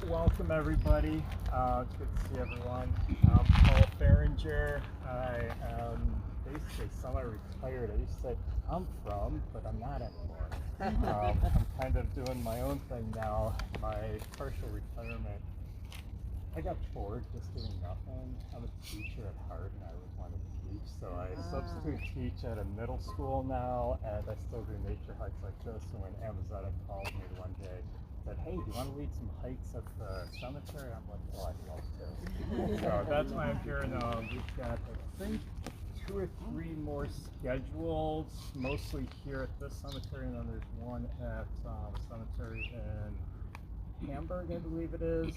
Welcome everybody. It's good to see everyone. I'm Paul Feringer. I am basically semi-retired. I used to say I'm from, but I'm not anymore. I'm kind of doing my own thing now. My partial retirement. I got bored just doing nothing. I'm a teacher at heart and I always wanted to teach, so I substitute teach at a middle school now, and I still do nature hikes like this. And when Amazon called me one day, said, "Hey, do you want to lead some hikes at the cemetery?" I'm like, "Oh, I'd love to." So that's why I'm here now. We've got, I think, 2 or 3 more scheduled, mostly here at this cemetery, and then there's one at a cemetery in Hamburg, I believe it is.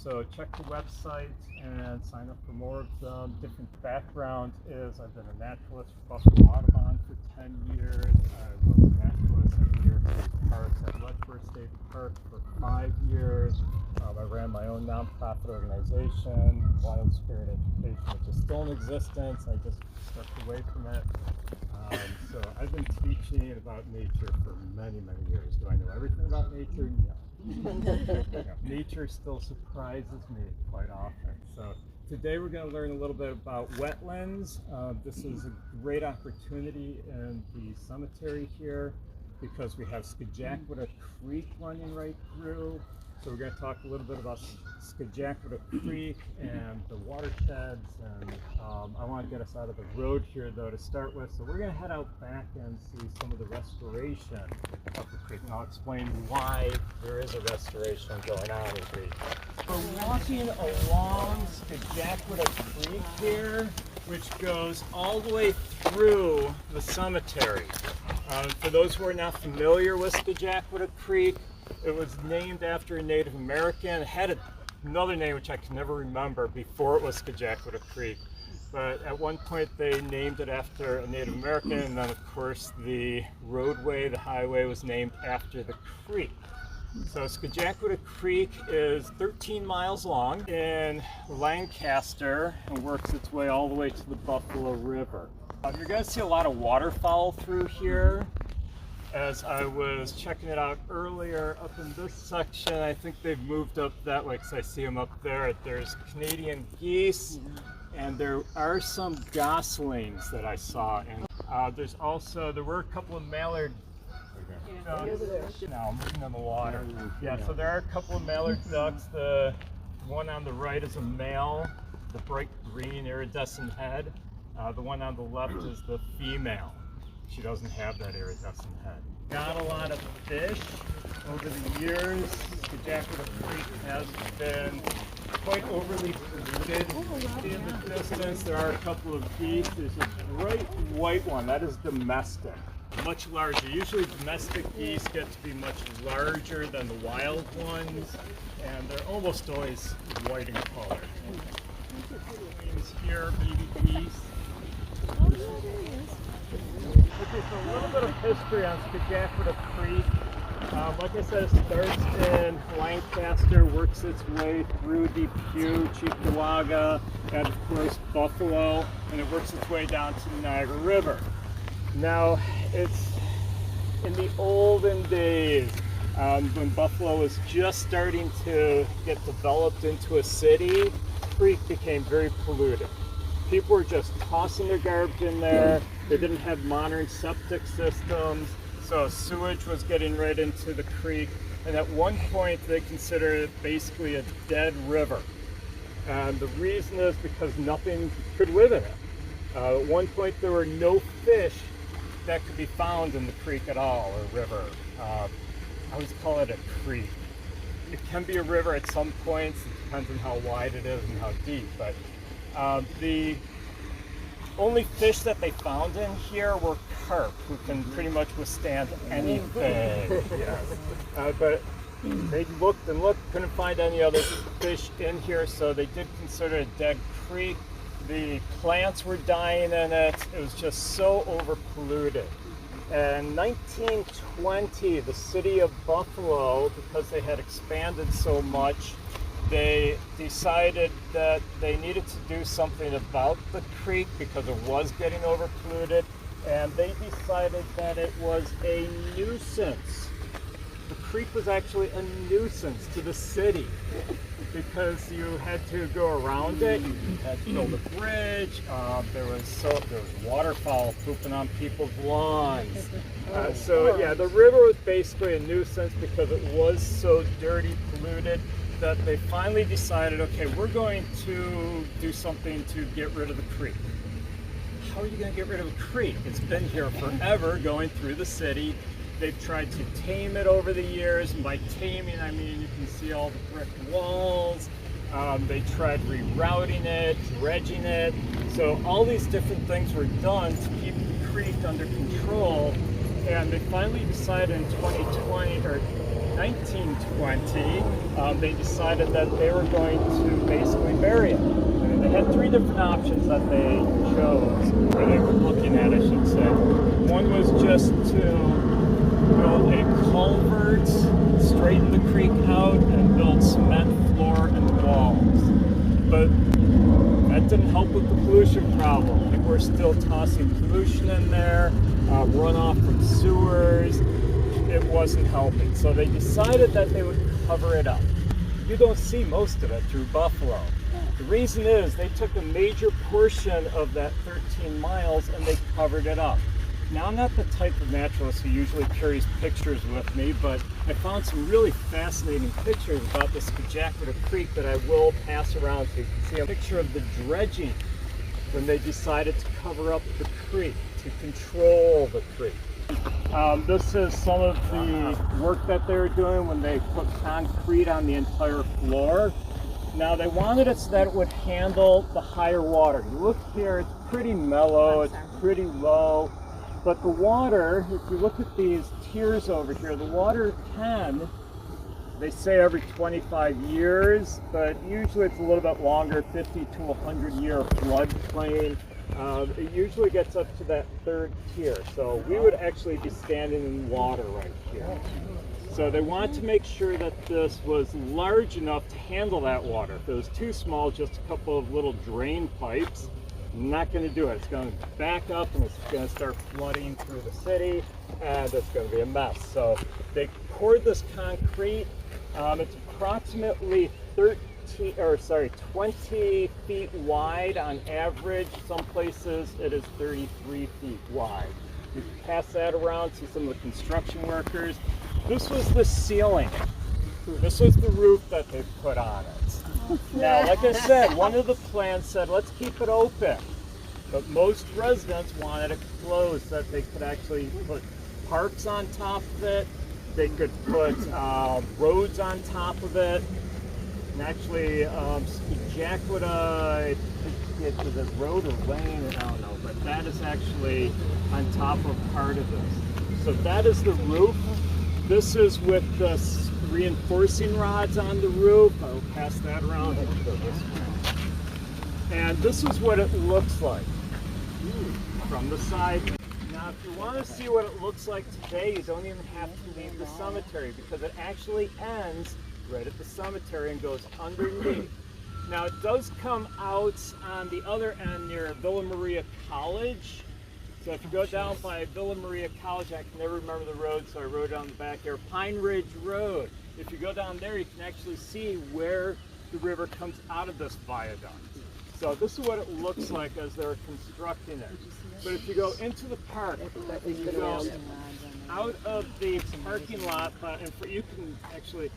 So check the website and sign up for more of them. Different background is I've been a naturalist for Buffalo Audubon for 10 years. I was a naturalist at New York State Parks at Letchworth State Park for 5 years. I ran my own nonprofit organization, Wild Spirit Education, which is still in existence. I just stepped away from it. So I've been teaching about nature for many, many years. Do I know everything about nature? No. Nature still surprises me quite often. So today we're going to learn a little bit about wetlands. This is a great opportunity in the cemetery here because we have Skajakwita Creek running right through. So we're going to talk a little bit about Skajakwita Creek and the watersheds, and I want to get us out of the road here though to start with. So we're going to head out back and see some of the restoration of the creek, and I'll explain why there is a restoration going on in Creek. We're walking along Skajakwita Creek here, which goes all the way through the cemetery. For those who are not familiar with Skajakwita Creek, it was named after a Native American. It had another name which I can never remember before it was Skajakwita Creek. But at one point they named it after a Native American, and then of course the roadway, the highway, was named after the creek. So Skajakwita Creek is 13 miles long in Lancaster and works its way all the way to the Buffalo River. You're going to see a lot of waterfowl through here. As I was checking it out earlier, up in this section, I think they've moved up that way because I see them up there. There's Canadian geese, and there are some goslings that I saw. And there were a couple of mallard ducks. Now I'm looking in the water. Yeah, so there are a couple of mallard ducks. The one on the right is a male, the bright green iridescent head. The one on the left is the female. She doesn't have that iridescent head. Not a lot of fish over the years. Skajakwita Creek has been quite overly polluted. In the distance, there are a couple of geese. There's a bright white one. That is domestic. Much larger. Usually domestic geese get to be much larger than the wild ones, and they're almost always white in color. Here, baby geese. Okay, so a little bit of history on Skajakwita Creek. Like I said, it starts in Lancaster, works its way through Depew, Cheektowaga, and of course Buffalo, and it works its way down to the Niagara River. Now, it's in the olden days, when Buffalo was just starting to get developed into a city, the creek became very polluted. People were just tossing their garbage in there. They didn't have modern septic systems, so sewage was getting right into the creek. And at one point, they considered it basically a dead river. And the reason is because nothing could live in it. At one point, there were no fish that could be found in the creek at all, or river. I always call it a creek. It can be a river at some points. It depends on how wide it is and how deep. But the only fish that they found in here were carp, who can pretty much withstand anything. Yes. But they looked and looked, couldn't find any other fish in here, so they did consider it a dead creek. The plants were dying in it. It was just so overpolluted. In 1920, the city of Buffalo, because they had expanded so much, they decided that they needed to do something about the creek because it was getting overpolluted, and they decided that it was a nuisance. the creek was actually a nuisance to the city because you had to go around it. You had to build a bridge. There was waterfowl pooping on people's lawns. So yeah, the river was basically a nuisance because it was so dirty, polluted, that they finally decided, okay, we're going to do something to get rid of the creek. How are you going to get rid of a creek? It's been here forever, going through the city. They've tried to tame it over the years, and by taming I mean you can see all the brick walls. They tried rerouting it, dredging it. So all these different things were done to keep the creek under control, and they finally decided in 2020 or 1920, they decided that they were going to basically bury it. And they had three different options that they chose, or they were looking at, I should say. One was just to build a culvert, straighten the creek out, and build cement floor and walls. But that didn't help with the pollution problem. Like, we're still tossing pollution in there, runoff from sewers. It wasn't helping. So they decided that they would cover it up. You don't see most of it through Buffalo. The reason is they took a major portion of that 13 miles and they covered it up. Now, I'm not the type of naturalist who usually carries pictures with me, but I found some really fascinating pictures about the Scajaquada Creek that I will pass around so you can see a picture of the dredging when they decided to cover up the creek, to control the creek. This is some of the work that they were doing when they put concrete on the entire floor. Now, they wanted it so that it would handle the higher water. You look here, it's pretty mellow, it's pretty low. But the water, if you look at these tiers over here, the water can, they say every 25 years, but usually it's a little bit longer, 50 to 100 year floodplain. It usually gets up to that third tier. So we would actually be standing in water right here. So they wanted to make sure that this was large enough to handle that water. If it was too small, just a couple of little drain pipes, not going to do it. It's going to back up and it's going to start flooding through the city, and it's going to be a mess. So they poured this concrete. It's approximately 20 feet wide on average. Some places it is 33 feet wide. You can pass that around, see some of the construction workers. This was the ceiling. This was the roof that they put on it. Now, like I said, one of the plans said, let's keep it open. But most residents wanted it closed so that they could actually put parks on top of it. They could put roads on top of it. And actually, Scajaquada, is it road or lane? I don't know. But that is actually on top of part of this. So that is the roof. This is with the reinforcing rods on the roof. I'll pass that around. And this is what it looks like from the side. Now, if you want to see what it looks like today, you don't even have to leave the cemetery because it actually ends right at the cemetery and goes underneath. Now, it does come out on the other end near Villa Maria College. So if you go down by Villa Maria College, I can never remember the road, so I wrote it on the back here, Pine Ridge Road. If you go down there, you can actually see where the river comes out of this viaduct. So this is what it looks like as they're constructing it. But if you go into the park, you go out of the parking lot, and you can actually,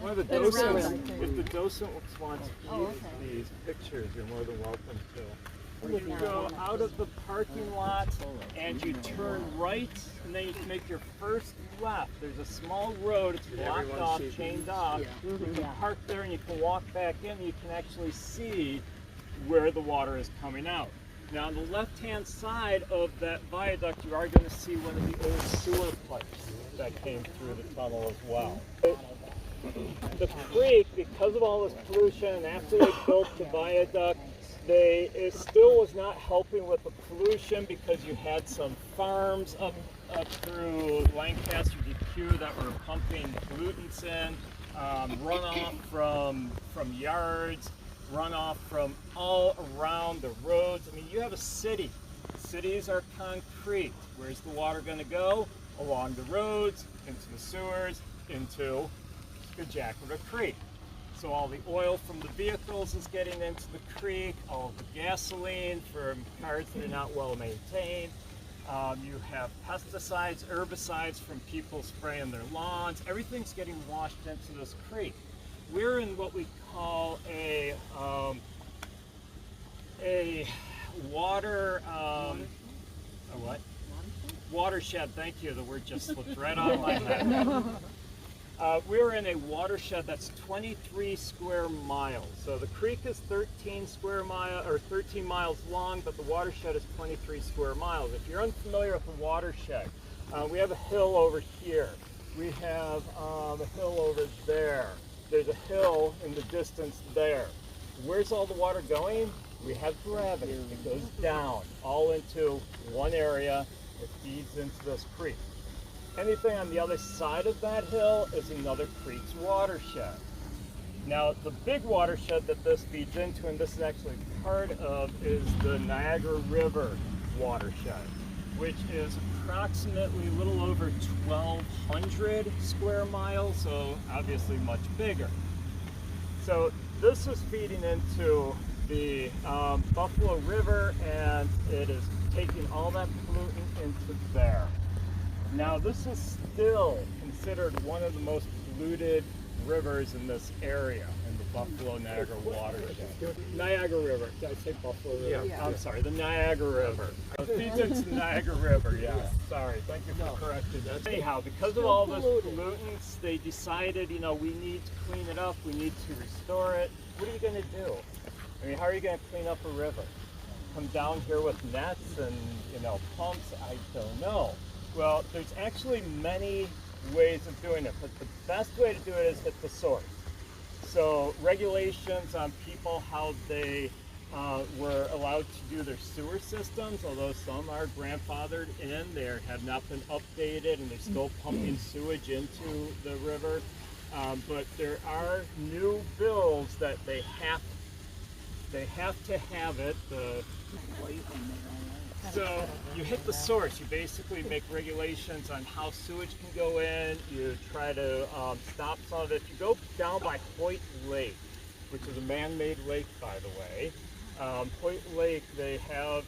one of the docents, if the docent wants to use these pictures, you're more than welcome to. You go out of the parking lot and you turn right, and then you can make your first left. There's a small road, it's blocked off, chained off. You can park there and you can walk back in, and you can actually see where the water is coming out. Now, on the left-hand side of that viaduct, you are going to see one of the old sewer pipes that came through the tunnel as well. The creek, because of all this pollution, after they built the viaduct, it still was not helping with the pollution because you had some farms up through Lancaster, DQ that were pumping pollutants in, runoff from yards, runoff from all around the roads. I mean, you have a city. Cities are concrete. Where's the water going to go? Along the roads, into the sewers, into Skagakra Creek. So all the oil from the vehicles is getting into the creek, all the gasoline from cars that are not well maintained. You have pesticides, herbicides from people spraying their lawns. Everything's getting washed into this creek. We're in what we call a water, a what? Watershed, thank you. The word just slipped right out of my head. We're in a watershed that's 23 square miles. So the creek is 13 miles long, but the watershed is 23 square miles. If you're unfamiliar with the watershed, we have a hill over here. We have a hill over there. There's a hill in the distance there. Where's all the water going? We have gravity. It goes down all into one area. It feeds into this creek. Anything on the other side of that hill is another creek's watershed. Now, the big watershed that this feeds into, and this is actually part of, is the Niagara River watershed, which is approximately a little over 1,200 square miles, so obviously much bigger. So this is feeding into the Buffalo River, and it is taking all that pollutant into there. Now, this is still considered one of the most polluted rivers in this area, in the Buffalo Niagara watershed. Niagara River. Did I say Buffalo River? Yeah. I'm sorry, the Niagara River. It feeds into the Niagara River, yeah. Sorry, thank you for correcting that. Anyhow, because of all those pollutants, they decided, you know, we need to clean it up, we need to restore it. What are you going to do? I mean, how are you going to clean up a river? Come down here with nets and, you know, pumps? I don't know. Well, there's actually many ways of doing it, but the best way to do it is at the source. So regulations on people, how they were allowed to do their sewer systems, although some are grandfathered in, they have not been updated and they're still pumping sewage into the river. But there are new bills that they have to have it. So you hit the source. You basically make regulations on how sewage can go in. You try to stop some of it. If you go down by Hoyt Lake, which is a man-made lake, by the way, Hoyt Lake,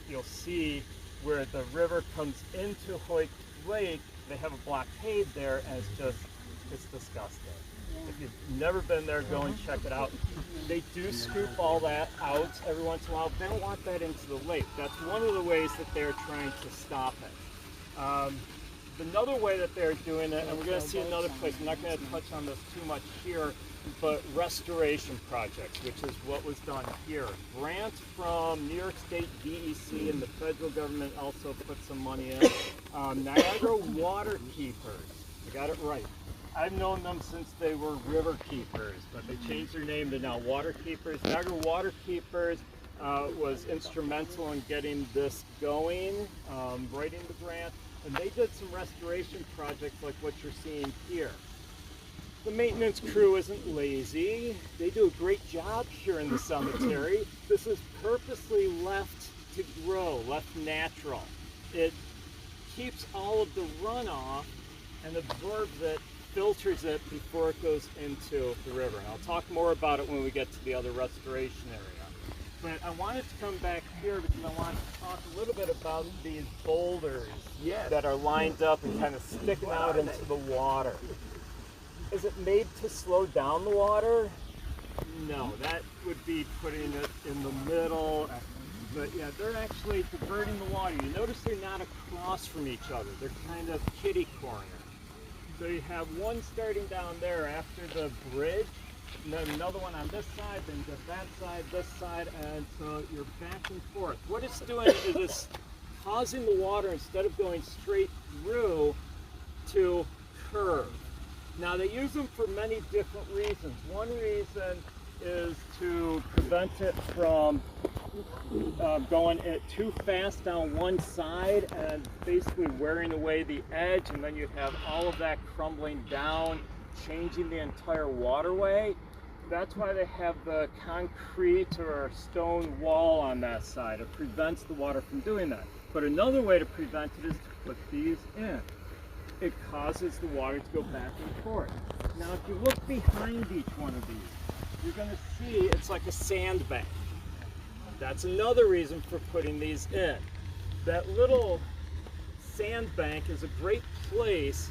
you'll see where the river comes into Hoyt Lake, they have a blockade there, and it's disgusting. If you've never been there, go and check it out. They do scoop all that out every once in a while. They don't want that into the lake. That's one of the ways that they're trying to stop it. Another way that they're doing it, and we're going to see another place, I'm not going to touch on this too much here, but restoration projects, which is what was done here. Grants from New York State DEC and the federal government also put some money in. Niagara Water Keepers, I got it right. I've known them since they were River Keepers, but they changed their name to now Water Keepers. Niagara Water Keepers was instrumental in getting this going, writing the grant, and they did some restoration projects like what you're seeing here. The maintenance crew isn't lazy. They do a great job here in the cemetery. This is purposely left to grow, left natural. It keeps all of the runoff and absorbs it, filters it before it goes into the river. And I'll talk more about it when we get to the other restoration area. But I wanted to come back here because I wanted to talk a little bit about these boulders that are lined up and kind of sticking out into the water. Is it made to slow down the water? No, that would be putting it in the middle. But yeah, they're actually diverting the water. You notice they're not across from each other. They're kind of kitty corner. So you have one starting down there after the bridge, and then another one on this side, then just that side, this side, and so you're back and forth. What it's doing is it's causing the water, instead of going straight through, to curve. Now they use them for many different reasons. One reason is to prevent it from going too fast down one side and basically wearing away the edge, and then you have all of that crumbling down, changing the entire waterway. That's why they have the concrete or stone wall on that side. It prevents the water from doing that. But another way to prevent it is to put these in. it causes the water to go back and forth. Now if you look behind each one of these, you're going to see it's like a sandbank. That's another reason for putting these in. That little sandbank is a great place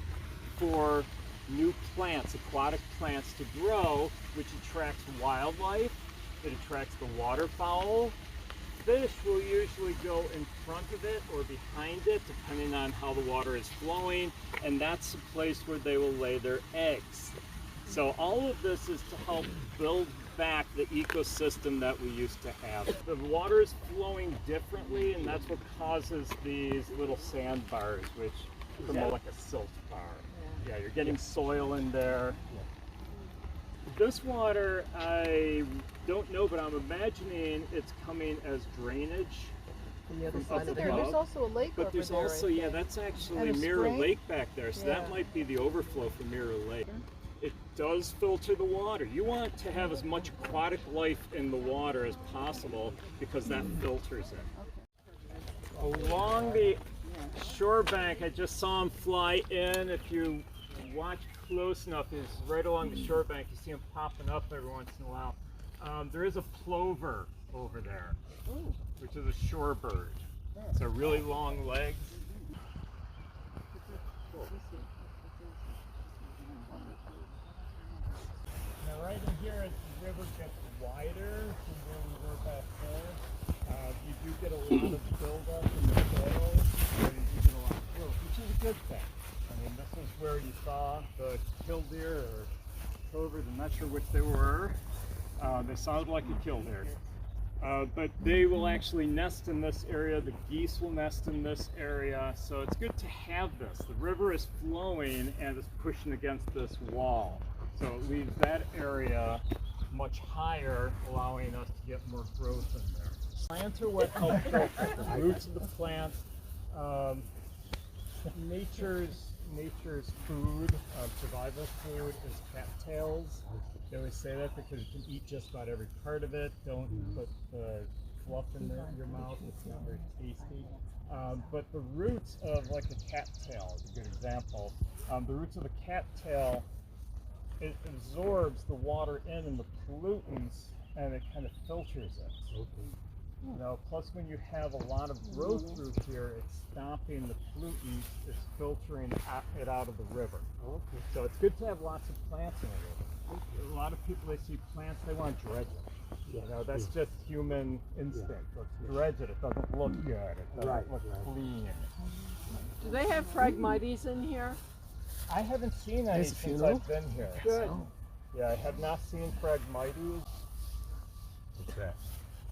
for new plants, aquatic plants to grow, which attracts wildlife, it attracts the waterfowl. Fish will usually go in front of it or behind it, depending on how the water is flowing, and that's the place where they will lay their eggs. So all of this is to help build back the ecosystem that we used to have. The water is flowing differently, and that's what causes these little sandbars, which promote like a silt bar. Yeah, you're getting soil in there. This water, I don't know, but I'm imagining it's coming as drainage. On the other From side up of the above. hill. There's also a lake But over there's there, also, I yeah, think. that's actually And a Mirror spring? Lake back there, so that Yeah. might be the overflow from Mirror Lake. It does filter the water. You want to have as much aquatic life in the water as possible because that filters it. Along the shore bank, I just saw him fly in. If you watch close enough, he's right along the shore bank. You see him popping up every once in a while. There is a plover over there, which is a shorebird. So really long legs. Now right in here, as the river gets wider from where we were back there, you do get a lot of buildup in the soil, and you do get a lot of growth, which is a good thing. I mean, this is where you saw the killdeer or plovers, I'm not sure which they were. They sounded like a killdeer. But they will actually nest in this area, the geese will nest in this area, so it's good to have this. The river is flowing and it's pushing against this wall, so it leaves that area much higher, allowing us to get more growth in there. Plants are what help filter the roots of the plant. Nature's food, survival food is cattails. They always say that because you can eat just about every part of it. Don't put the fluff in your mouth, it's not very tasty. But the roots of like a cattail is a good example. The roots of the cattail, it absorbs the water in and the pollutants, and it kind of filters it. Okay. You know, plus when you have a lot of growth through here, it's stopping the pollutants, it's filtering it out of the river. Okay. So it's good to have lots of plants in the river. A lot of people, they see plants, they want to dredge it. You know, that's just human instinct. Let's dredge it. It doesn't look good. It doesn't look clean. Do they have Phragmites in here? I haven't seen any since I've been here. Good. Yeah, I have not seen Phragmites. What's that?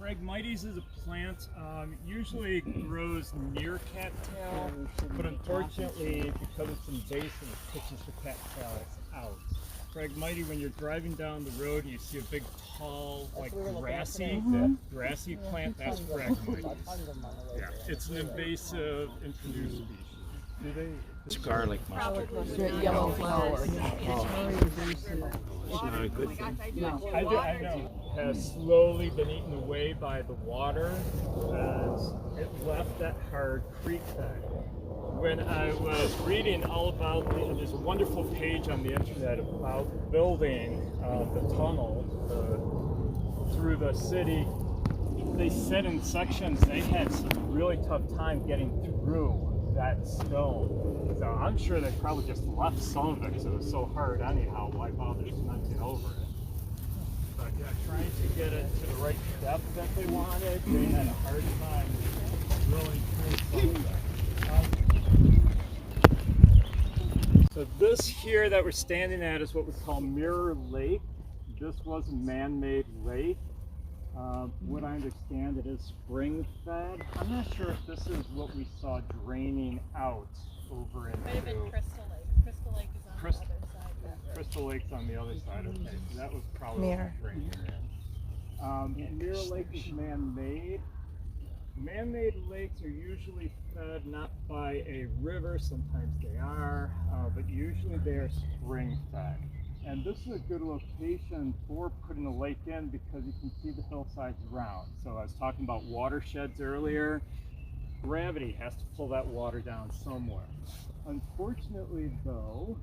Phragmites is a plant, usually grows near cattail, but unfortunately, because it's invasive, it pushes the cattails out. Phragmite, when you're driving down the road and you see a big, tall, like grassy plant, that's Phragmites. Yeah, it's an invasive introduced species. Do they? It's garlic mustard. Yellow flower. It's not a good thing. I know. It has slowly been eaten away by the water as it left that hard creek bed. When I was reading all about there's a wonderful page on the internet about building the tunnel through the city. They said in sections they had some really tough time getting through that stone. So I'm sure they probably just left some of it because it was so hard anyhow. Why bother cementing over it? But yeah, trying to get it to the right depth that they wanted, they had a hard time drilling through some of it. So this here that we're standing at is what we call Mirror Lake. This was a man-made lake. What I understand, it is spring-fed. I'm not sure if this is what we saw draining out over into... Might have been Crystal Lake. Crystal Lake is on the other side. Crystal Lake's on the other side. Okay, so that was probably what was draining in. Mirror Lake is man-made. Man-made lakes are usually fed not by a river, sometimes they are, but usually they are spring-fed. And this is a good location for putting a lake in because you can see the hillsides around. So I was talking about watersheds earlier. Gravity has to pull that water down somewhere. Unfortunately, though,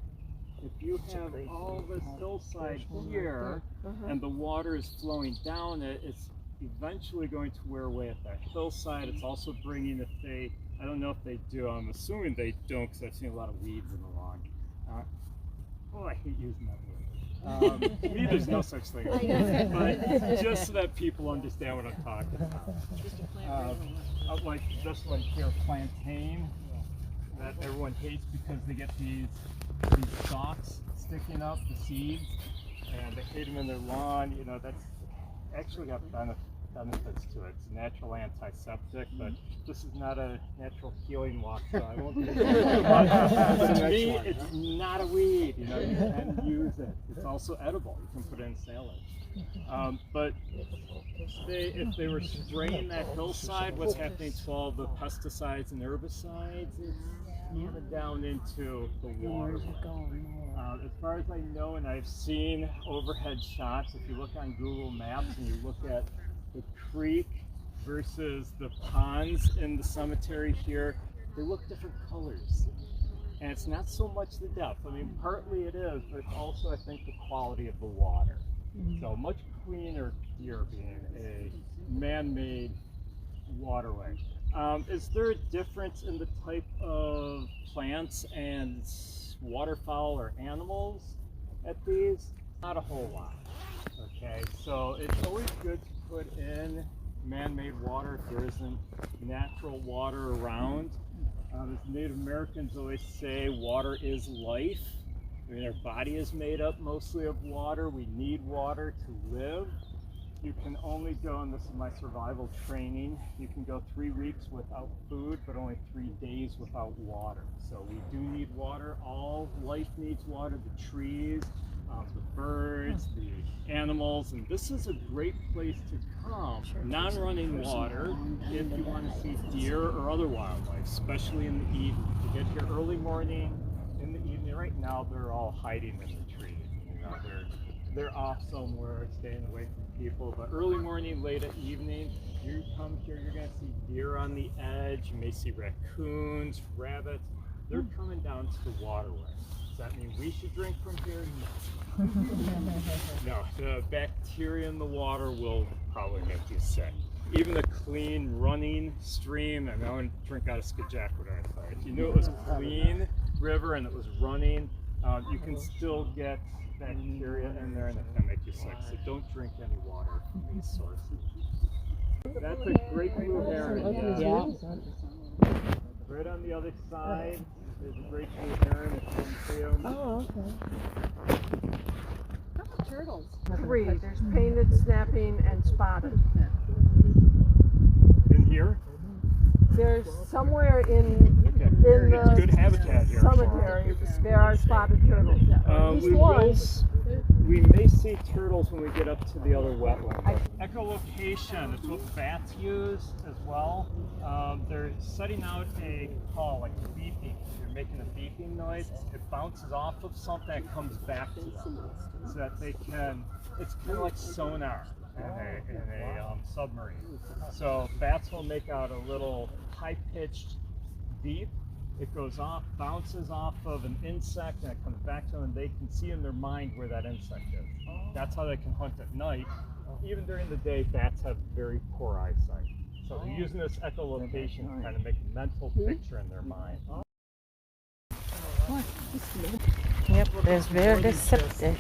if you have all this hillside here and the water is flowing down it, it's eventually going to wear away at that hillside. It's also bringing, if they, I don't know if they do, I'm assuming they don't because I've seen a lot of weeds in the lawn. Oh, I hate using that word. To me, there's no such thing as weeds, but just so that people understand what I'm talking about. Like this one here, plantain, that everyone hates because they get these stalks sticking up, the seeds, and they hate them in their lawn. You know, that's actually got benefits to it. It's a natural antiseptic, but this is not a natural healing walk, so I won't get into it. But to me, it's not a weed. You know, you can use it. It's also edible. You can put it in salad. But if they were spraying that hillside, what's happening to all the pesticides and herbicides? It's coming down into the water. As far as I know, and I've seen overhead shots, if you look on Google Maps and you look at the creek versus the ponds in the cemetery here, they look different colors. And it's not so much the depth. I mean, partly it is, but it's also, I think, the quality of the water. So much cleaner here being a man-made waterway. Is there a difference in the type of plants and waterfowl or animals at these? Not a whole lot. Okay, so it's always good to put in man-made water if there isn't natural water around. As Native Americans always say, water is life. I mean, our body is made up mostly of water. We need water to live. You can only go, and this is my survival training, you can go 3 weeks without food, but only 3 days without water. So we do need water. All life needs water, the trees, the birds, the animals, and this is a great place to come, non-running water, if you want to see deer or other wildlife, especially in the evening. You get here early morning, in the evening. Right now they're all hiding in the trees. You know, they're off somewhere, staying away from people. But early morning, late at evening, you come here, you're going to see deer on the edge. You may see raccoons, rabbits. They're coming down to the waterway. Does that mean we should drink from here? No. No, the bacteria in the water will probably make you sick. Even a clean running stream, and I wouldn't drink out of Skajak water. If you knew it was a clean river and it was running, you can still get bacteria in there and it can make you sick. So don't drink any water from these sources. That's a great blue heron. Yeah. Right on the other side, there's a great blue heron. If you can see them. Oh, okay. Turtles. 3. There's painted, snapping, and spotted. In here? There's somewhere in It's good habitat here. cemetery, there are spotted turtles. We may see turtles when we get up to the other wetland. Echolocation is what bats use as well. They're setting out a call, like beeping. They're making a beeping noise. It bounces off of something that comes back to them, so that they can. It's kind of like sonar in a submarine. So bats will make out a little high-pitched beep. It goes off, bounces off of an insect, and it comes back to them, and they can see in their mind where that insect is. That's how they can hunt at night. Even during the day, bats have very poor eyesight. So they're using this echolocation to kind of make a mental picture in their mind. Yep, there's very deceptive.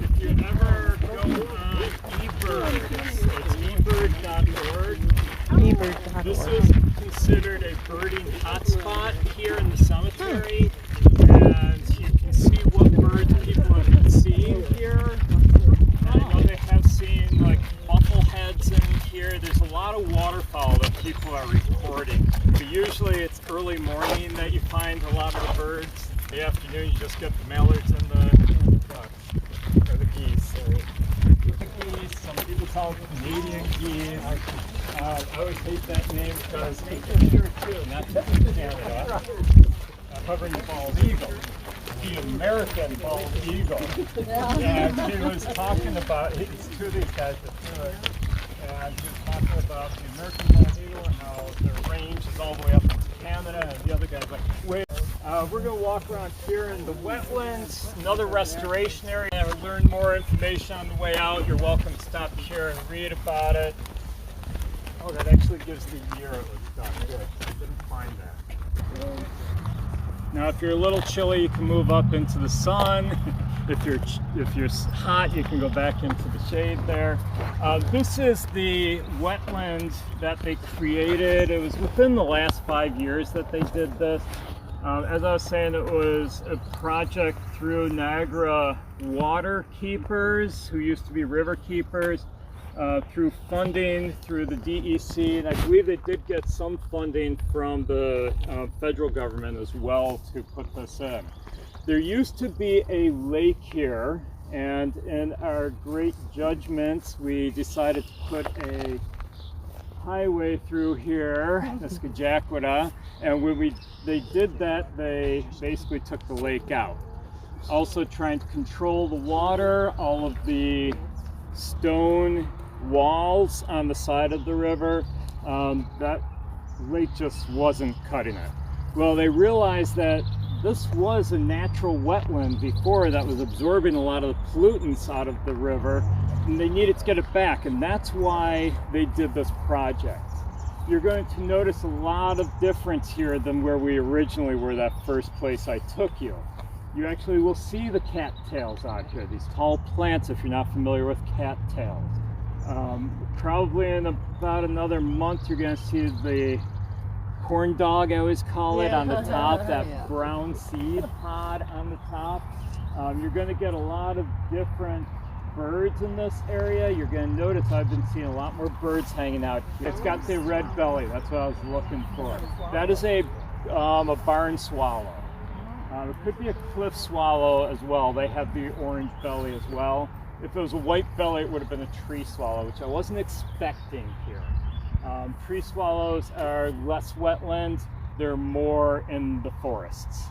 If you ever go on eBird, it's ebird.org. This is considered a birding hotspot here in the cemetery, and you can see what birds people have been seeing here. I know they have seen like buffleheads in here. There's a lot of waterfowl that people are reporting. But usually it's early morning that you find a lot of the birds. In the afternoon you just get the mallards and the ducks, or the geese. Geese, some people call them Canadian geese. I always hate that name because it's here too, not just in Canada. Covering the bald eagle, the American bald eagle. And he was talking about, it's two of these guys that do it, and he was talking about the American bald eagle and how their range is all the way up into Canada, and the other guy's like, wait. We're going to walk around here in the wetlands, another restoration area, and learn more information on the way out. You're welcome to stop here and read about it. Oh, that actually gives the year it was done. Good. I didn't find that. Now, if you're a little chilly, you can move up into the sun. If you're hot, you can go back into the shade there. This is the wetland that they created. It was within the last 5 years that they did this. As I was saying, it was a project through Niagara Water Keepers, who used to be river keepers, through funding through the DEC, and I believe they did get some funding from the federal government as well to put this in. There used to be a lake here, and in our great judgments, we decided to put a highway through here, Niskajakwada, and when they did that, they basically took the lake out. Also trying to control the water, all of the stone walls on the side of the river, that lake just wasn't cutting it. Well, they realized that this was a natural wetland before that was absorbing a lot of the pollutants out of the river, and they needed to get it back, and that's why they did this project. You're going to notice a lot of difference here than where we originally were that first place I took you. You actually will see the cattails out here, these tall plants if you're not familiar with cattails. Probably in about another month you're going to see the corn dog, I always call it, on the top, that brown seed pod on the top. You're going to get a lot of different birds in this area. You're going to notice I've been seeing a lot more birds hanging out here. It's got the red belly, that's what I was looking for. That is a barn swallow. It could be a cliff swallow as well. They have the orange belly as well. If it was a white belly, it would have been a tree swallow, which I wasn't expecting here. Tree swallows are less wetland. They're more in the forests.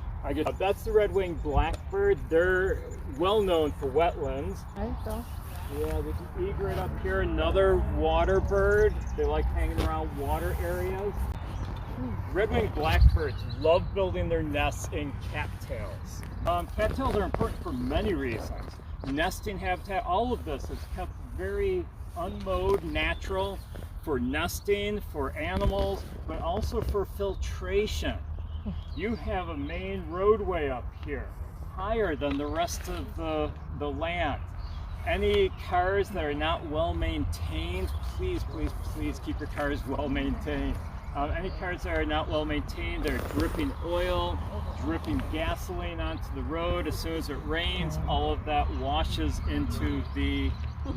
That's the red-winged blackbird. They're well known for wetlands. Yeah, there's an egret up here, another water bird. They like hanging around water areas. Red-winged blackbirds love building their nests in cattails. Cattails are important for many reasons. Nesting habitat, all of this is kept very unmowed, natural, for nesting, for animals, but also for filtration. You have a main roadway up here, higher than the rest of the land. Any cars that are not well maintained, please, please, please keep your cars well maintained. Any cars that are not well maintained, they're dripping oil, dripping gasoline onto the road. As soon as it rains, all of that washes into the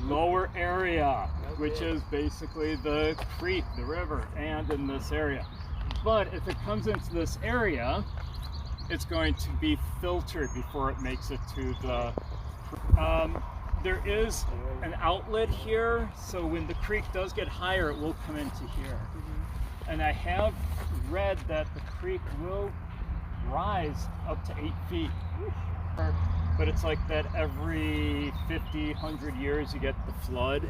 lower area, which is basically the creek, the river, and in this area. But if it comes into this area, it's going to be filtered before it makes it to the there is an outlet here, so when the creek does get higher, it will come into here. And I have read that the creek will rise up to 8 feet. But it's like that every 50, 100 years you get the flood,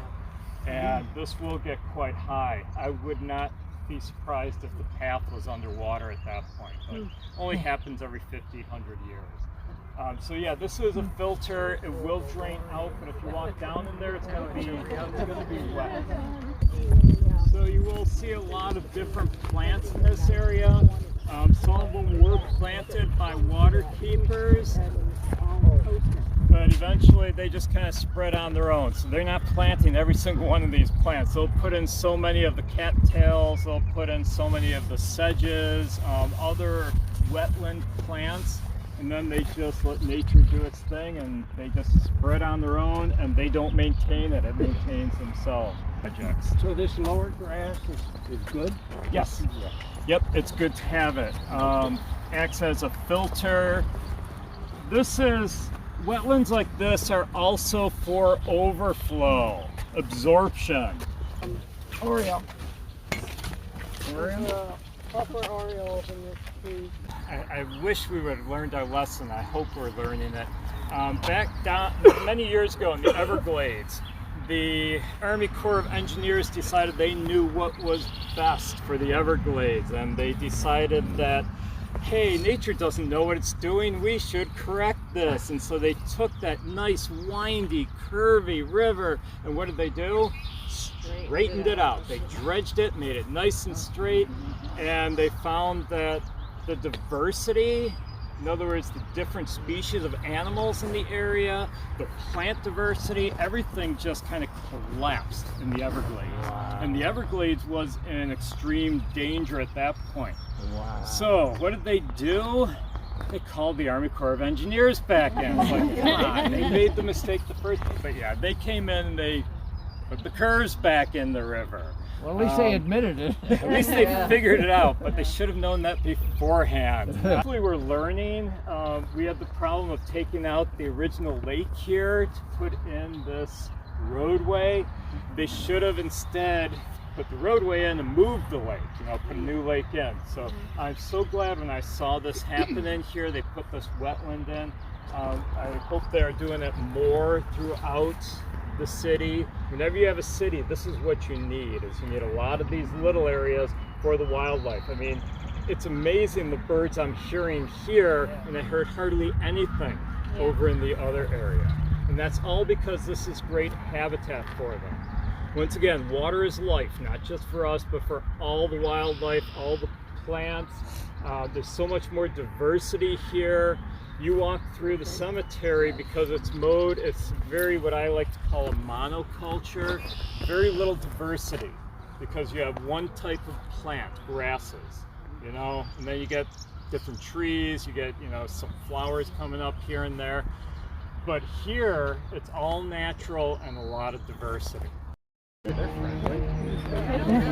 and this will get quite high. I would not be surprised if the path was underwater at that point, but it only happens every 50, 100 years. So yeah, this is a filter. It will drain out, but if you walk down in there, it's going to be wet. So you will see a lot of different plants in this area. Some of them were planted by water keepers, but eventually they just kind of spread on their own. So they're not planting every single one of these plants. They'll put in so many of the cattails, they'll put in so many of the sedges, other wetland plants, and then they just let nature do its thing, and they just spread on their own, and they don't maintain it. It maintains themselves. Projects. So this lower grass is good? Yes. Yep, it's good to have it. Acts as a filter. Wetlands like this are also for overflow, absorption. Oriole. Oriole? Upper Orioles in this tree. I wish we would have learned our lesson. I hope we're learning it. Back down many years ago in the Everglades, the Army Corps of Engineers decided they knew what was best for the Everglades, and they decided that, hey, nature doesn't know what it's doing, we should correct this. And so they took that nice windy curvy river, and what did they do? Straightened it out. They dredged it, made it nice and straight, and they found that the diversity, in other words, the different species of animals in the area, the plant diversity, everything just kind of collapsed in the Everglades. Wow. And the Everglades was in extreme danger at that point. Wow. So what did they do? They called the Army Corps of Engineers back in. It's like, come on, they made the mistake the first time. But yeah, they came in and they put the curves back in the river. Well, at least they admitted it. At least they figured it out, but they should have known that beforehand. We were learning. We had the problem of taking out the original lake here to put in this roadway. They should have instead put the roadway in and moved the lake, put a new lake in. So I'm so glad when I saw this happen in here, they put this wetland in. I hope they're doing it more throughout the city. Whenever you have a city, this is what you need, is you need a lot of these little areas for the wildlife. I mean, it's amazing the birds I'm hearing here, and I heard hardly anything over in the other area. And that's all because this is great habitat for them. Once again, water is life, not just for us, but for all the wildlife, all the plants. There's so much more diversity here. You walk through the cemetery because it's very what I like to call a monoculture. Very little diversity because you have one type of plant, grasses, and then you get different trees, you get, some flowers coming up here and there. But here, it's all natural and a lot of diversity. They're friendly.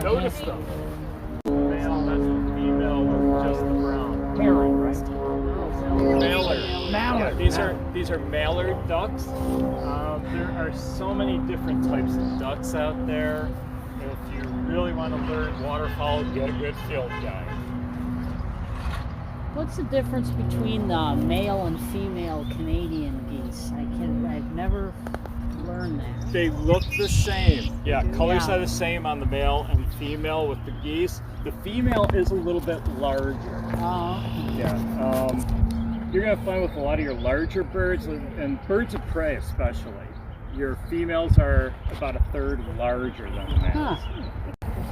Notice them. The male, that's the female with just the brown. Heron, right? Mallard. Mallard. Yeah, these are mallard ducks. There are so many different types of ducks out there. If you really want to learn waterfowl, get a good field guide. What's the difference between the male and female Canadian geese? I've never learned that. They look the same. Yeah, colors Yeah. are the same on the male and female with the geese. The female is a little bit larger. Oh, Yeah. You're going to find with a lot of your larger birds, and birds of prey especially, your females are about a third larger than the males.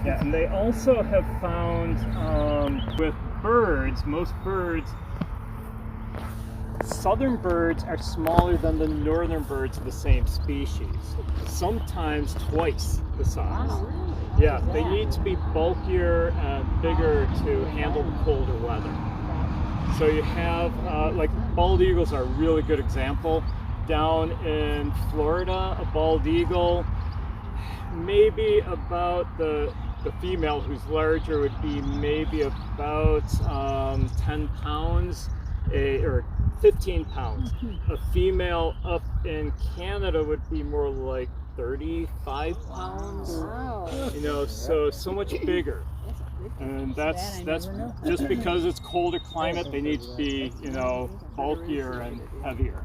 Yeah, and they also have found with birds, most birds, southern birds are smaller than the northern birds of the same species, sometimes twice the size. wow. Yeah, they need to be bulkier and bigger to handle the colder weather. So you have, like bald eagles are a really good example. Down in Florida, a bald eagle, maybe about the female who's larger would be maybe about 10 pounds or 15 pounds. A female up in Canada would be more like 35 pounds. Wow. So much bigger. And that's just because it's colder climate, they need to be, bulkier and heavier.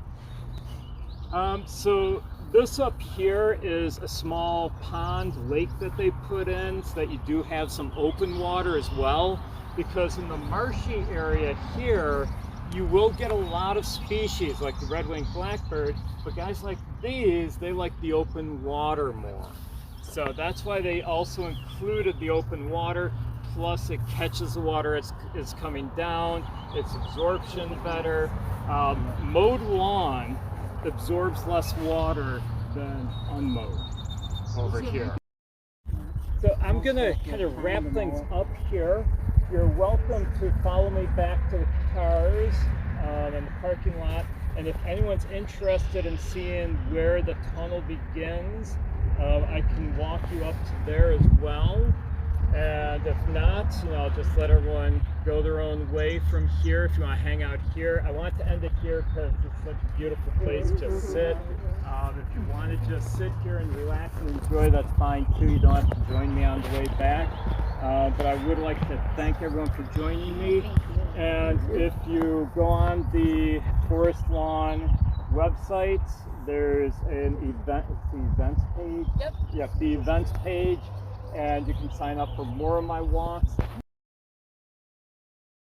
So this up here is a small pond lake that they put in so that you do have some open water as well, because in the marshy area here you will get a lot of species like the red-winged blackbird, but guys like these, they like the open water more. So that's why they also included the open water, plus it catches the water as it's coming down, its absorption better. Mowed lawn absorbs less water than unmowed over here. So I'm gonna kind of wrap things up here. You're welcome to follow me back to the cars in the parking lot. And if anyone's interested in seeing where the tunnel begins, I can walk you up to there as well. And if not, I'll just let everyone go their own way from here. If you want to hang out here, I want to end it here because it's such a beautiful place to sit. If you want to just sit here and relax and enjoy, that's fine too. You don't have to join me on the way back. But I would like to thank everyone for joining me. And if you go on the forest lawn website, there's an event, it's the events page. Yep. Yep, the events page, and you can sign up for more of my walks.